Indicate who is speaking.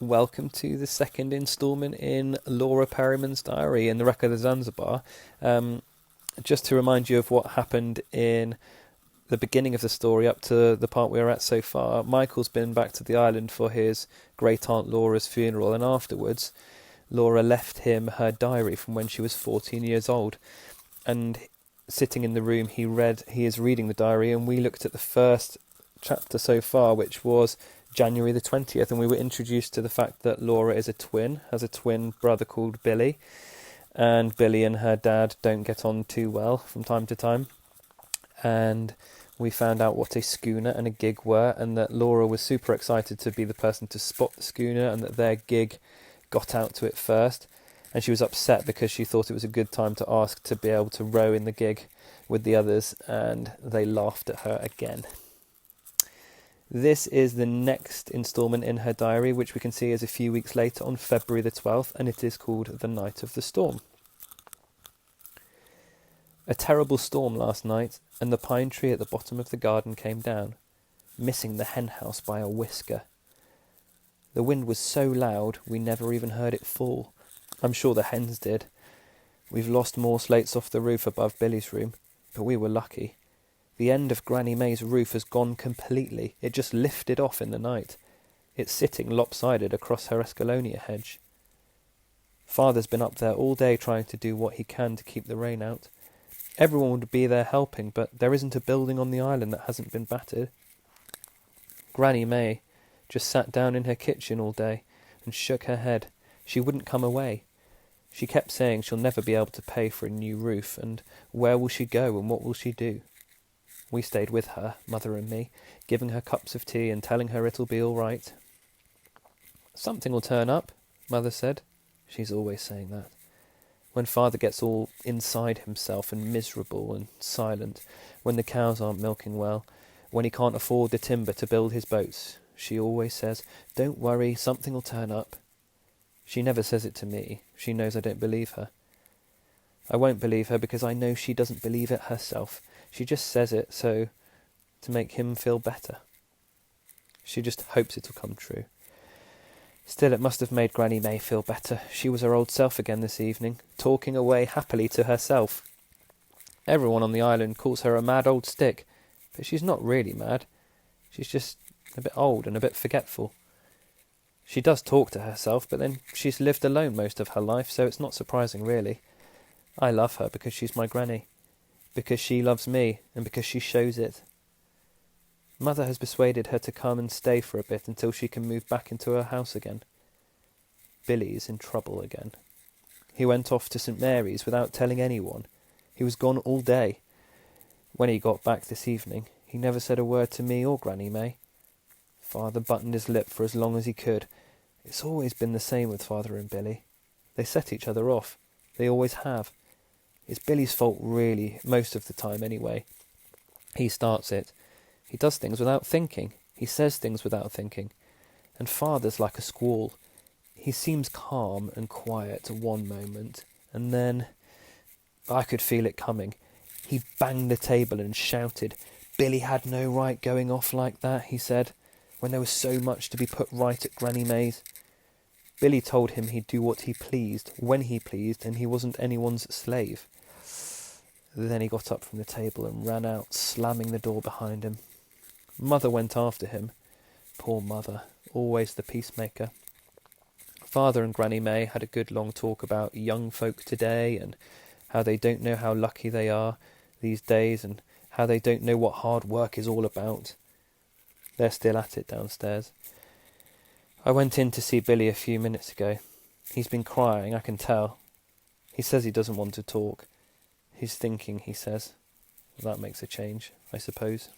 Speaker 1: welcome to the second instalment in Laura Perryman's diary in the Wreck of the Zanzibar. Just to remind you of what happened in the beginning of the story up to the part we're at so far, Michael's been back to the island for his great-aunt Laura's funeral, and afterwards Laura left him her diary from when she was 14 years old. And sitting in the room, he is reading the diary, and we looked at the first chapter so far, which was January the 20th, and we were introduced to the fact that Laura is has a twin brother called Billy, and Billy and her dad don't get on too well from time to time. And we found out what a schooner and a gig were, and that Laura was super excited to be the person to spot the schooner, and that their gig got out to it first. And she was upset because she thought it was a good time to ask to be able to row in the gig with the others, and they laughed at her again. This is the next instalment in her diary, which we can see is a few weeks later on February the 12th, and it is called The Night of the Storm. A terrible storm last night, and the pine tree at the bottom of the garden came down, missing the hen house by a whisker. The wind was so loud we never even heard it fall. I'm sure the hens did. We've lost more slates off the roof above Billy's room, but we were lucky. The end of Granny May's roof has gone completely. It just lifted off in the night. It's sitting lopsided across her escalonia hedge. Father's been up there all day trying to do what he can to keep the rain out. Everyone would be there helping, but there isn't a building on the island that hasn't been battered. Granny May just sat down in her kitchen all day and shook her head. She wouldn't come away. She kept saying she'll never be able to pay for a new roof, and where will she go and what will she do? We stayed with her, Mother and me, giving her cups of tea and telling her it'll be all right. Something will turn up, Mother said. She's always saying that. When Father gets all inside himself and miserable and silent, when the cows aren't milking well, when he can't afford the timber to build his boats, she always says, "Don't worry, something will turn up." She never says it to me. She knows I don't believe her. I won't believe her because I know she doesn't believe it herself. She just says it to make him feel better. She just hopes it'll come true. Still, it must have made Granny May feel better. She was her old self again this evening, talking away happily to herself. Everyone on the island calls her a mad old stick, but she's not really mad. She's just a bit old and a bit forgetful. She does talk to herself, but then she's lived alone most of her life, so it's not surprising, really. I love her because she's my granny, because she loves me, and because she shows it. Mother has persuaded her to come and stay for a bit until she can move back into her house again. Billy's in trouble again. He went off to St. Mary's without telling anyone. He was gone all day. When he got back this evening, he never said a word to me or Granny May. Father buttoned his lip for as long as he could. It's always been the same with Father and Billy. They set each other off. They always have. It's Billy's fault, really, most of the time anyway. He starts it. He does things without thinking. He says things without thinking. And Father's like a squall. He seems calm and quiet one moment, and then I could feel it coming. He banged the table and shouted. Billy had no right going off like that, he said, when there was so much to be put right at Granny May's. Billy told him he'd do what he pleased, when he pleased, and he wasn't anyone's slave. Then he got up from the table and ran out, slamming the door behind him. Mother went after him. Poor Mother, always the peacemaker. Father and Granny May had a good long talk about young folk today, and how they don't know how lucky they are these days, and how they don't know what hard work is all about. They're still at it downstairs. I went in to see Billy a few minutes ago. He's been crying, I can tell. He says he doesn't want to talk. He's thinking, he says. That makes a change, I suppose.